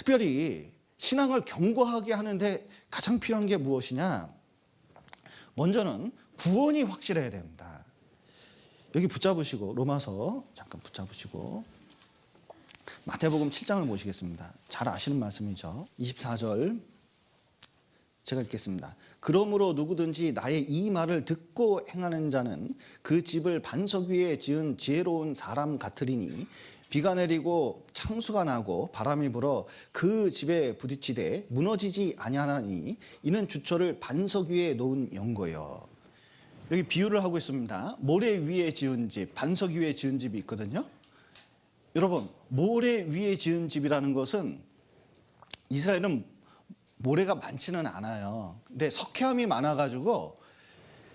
특별히 신앙을 견고하게 하는데 가장 필요한 게 무엇이냐? 먼저는 구원이 확실해야 됩니다. 여기 붙잡으시고 로마서 잠깐 붙잡으시고 마태복음 7장을 보시겠습니다. 잘 아시는 말씀이죠. 24절 제가 읽겠습니다. 그러므로 누구든지 나의 이 말을 듣고 행하는 자는 그 집을 반석 위에 지은 지혜로운 사람 같으리니 비가 내리고 창수가 나고 바람이 불어 그 집에 부딪히되 무너지지 아니하나니 이는 주처를 반석 위에 놓은 연고요. 여기 비유를 하고 있습니다. 모래 위에 지은 집, 반석 위에 지은 집이 있거든요. 여러분, 모래 위에 지은 집이라는 것은 이스라엘은 모래가 많지는 않아요. 근데 석회암이 많아가지고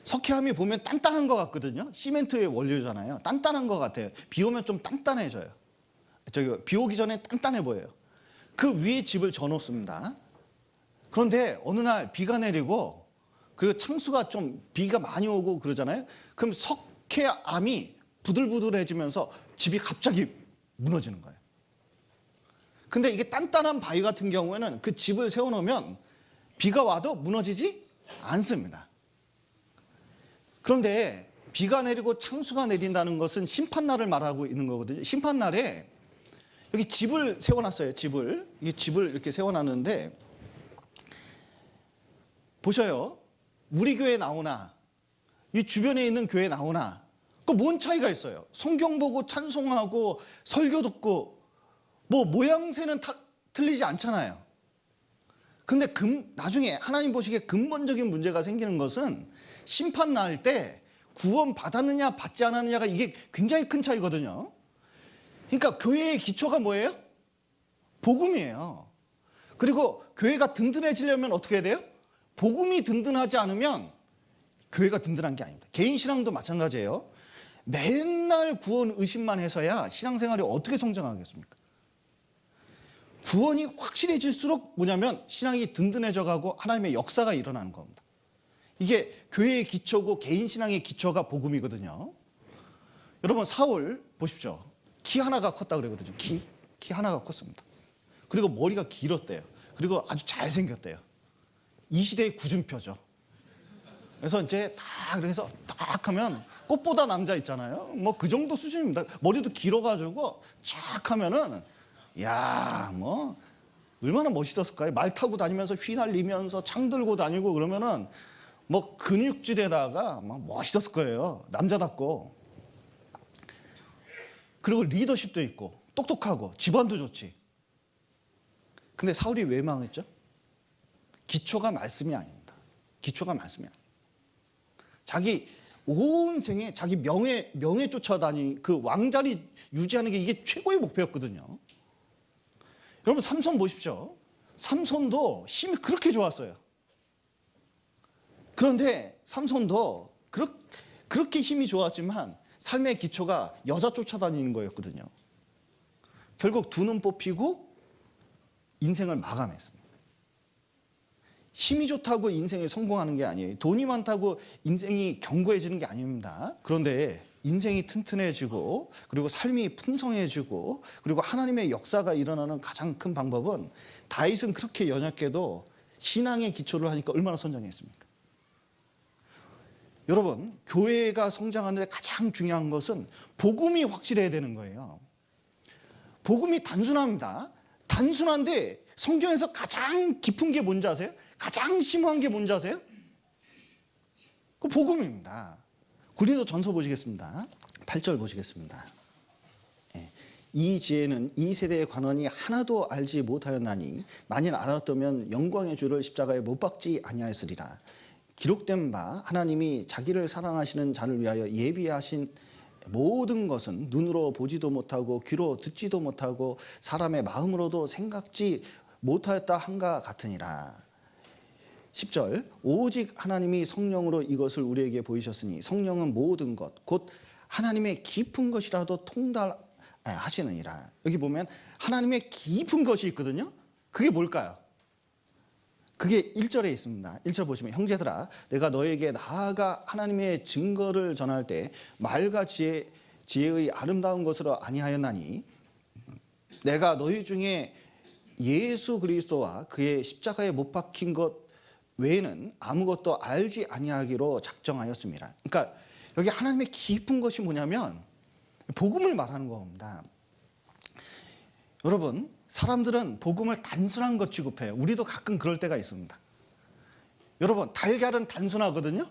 석회암이 보면 단단한 것 같거든요. 시멘트의 원료잖아요. 단단한 것 같아요. 비 오면 좀 단단해져요. 비 오기 전에 단단해 보여요. 그 위에 집을 져놓습니다. 그런데 어느 날 비가 내리고 그리고 창수가 좀 비가 많이 오고 그러잖아요. 그럼 석회암이 부들부들해지면서 집이 갑자기 무너지는 거예요. 근데 이게 단단한 바위 같은 경우에는 그 집을 세워놓으면 비가 와도 무너지지 않습니다. 그런데 비가 내리고 창수가 내린다는 것은 심판날을 말하고 있는 거거든요. 심판날에 여기 집을 세워놨어요. 이 집을 이렇게 세워놨는데 보셔요. 우리 교회 나오나 이 주변에 있는 교회 나오나 그 뭔 차이가 있어요? 성경 보고 찬송하고 설교 듣고 뭐 모양새는 틀리지 않잖아요. 근데 나중에 하나님 보시기에 근본적인 문제가 생기는 것은 심판 날 때 구원 받았느냐 받지 않았느냐가 이게 굉장히 큰 차이거든요. 그러니까 교회의 기초가 뭐예요? 복음이에요. 그리고 교회가 든든해지려면 어떻게 해야 돼요? 복음이 든든하지 않으면 교회가 든든한 게 아닙니다. 개인 신앙도 마찬가지예요. 맨날 구원 의심만 해서야 신앙생활이 어떻게 성장하겠습니까? 구원이 확실해질수록 뭐냐면 신앙이 든든해져 가고 하나님의 역사가 일어나는 겁니다. 이게 교회의 기초고 개인 신앙의 기초가 복음이거든요. 여러분 사울 보십시오. 키 하나가 컸다 그러거든요. 키 하나가 컸습니다. 그리고 머리가 길었대요. 그리고 아주 잘생겼대요. 이 시대의 구준표죠. 그래서 이제 그래서 딱 하면 꽃보다 남자 있잖아요. 뭐 그 정도 수준입니다. 머리도 길어가지고 쫙 하면은 야, 뭐 얼마나 멋있었을까요? 말 타고 다니면서 휘날리면서 창 들고 다니고 그러면은 뭐 근육질에다가 막 멋있었을 거예요. 남자답고. 그리고 리더십도 있고 똑똑하고 집안도 좋지. 근데 사울이 왜 망했죠? 기초가 말씀이 아닙니다. 기초가 말씀이 아닙니다. 자기 온 생에 자기 명예 쫓아다니 그 왕자리 유지하는 게 이게 최고의 목표였거든요. 여러분 삼손 보십시오. 삼손도 힘이 그렇게 좋았어요. 그런데 삼손도 그렇게 힘이 좋았지만 삶의 기초가 여자 쫓아다니는 거였거든요. 결국 두 눈 뽑히고 인생을 마감했습니다. 힘이 좋다고 인생에 성공하는 게 아니에요. 돈이 많다고 인생이 견고해지는 게 아닙니다. 그런데 인생이 튼튼해지고 그리고 삶이 풍성해지고 그리고 하나님의 역사가 일어나는 가장 큰 방법은 다윗은 그렇게 연약해도 신앙의 기초를 하니까 얼마나 선장했습니까? 여러분 교회가 성장하는 데 가장 중요한 것은 복음이 확실해야 되는 거예요. 복음이 단순합니다. 단순한데 성경에서 가장 깊은 게 뭔지 아세요? 가장 심오한 게 뭔지 아세요? 그 복음입니다. 고린도전서 보시겠습니다. 8절 보시겠습니다. 이 지혜는 이 세대의 관원이 하나도 알지 못하였나니 만일 알았다면 영광의 주를 십자가에 못 박지 아니하였으리라. 기록된 바 하나님이 자기를 사랑하시는 자를 위하여 예비하신 모든 것은 눈으로 보지도 못하고 귀로 듣지도 못하고 사람의 마음으로도 생각지 못하였다 한가 같으니라. 10절 오직 하나님이 성령으로 이것을 우리에게 보이셨으니 성령은 모든 것 곧 하나님의 깊은 것이라도 통달하시느니라. 여기 보면 하나님의 깊은 것이 있거든요. 그게 뭘까요? 그게 1절에 있습니다. 1절 보시면 형제들아 내가 너에게 나아가 하나님의 증거를 전할 때 말과 지혜의 아름다운 것으로 아니하였나니 내가 너희 중에 예수 그리스도와 그의 십자가에 못 박힌 것 외에는 아무것도 알지 아니하기로 작정하였습니다. 그러니까 여기 하나님의 깊은 것이 뭐냐면 복음을 말하는 겁니다. 여러분, 사람들은 복음을 단순한 것 취급해요. 우리도 가끔 그럴 때가 있습니다. 여러분, 달걀은 단순하거든요.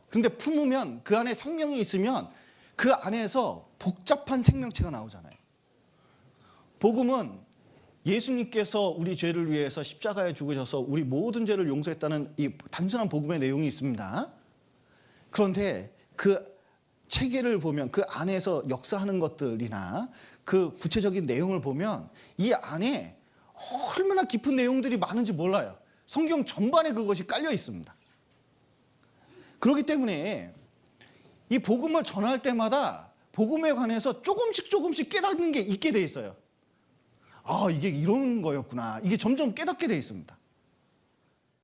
근데 품으면 그 안에 생명이 있으면 그 안에서 복잡한 생명체가 나오잖아요. 복음은 예수님께서 우리 죄를 위해서 십자가에 죽으셔서 우리 모든 죄를 용서했다는 이 단순한 복음의 내용이 있습니다. 그런데 그 체계를 보면 그 안에서 역사하는 것들이나 그 구체적인 내용을 보면 이 안에 얼마나 깊은 내용들이 많은지 몰라요. 성경 전반에 그것이 깔려 있습니다. 그렇기 때문에 이 복음을 전할 때마다 복음에 관해서 조금씩 깨닫는 게 있게 돼 있어요. 아, 이게 이런 거였구나. 이게 점점 깨닫게 돼 있습니다.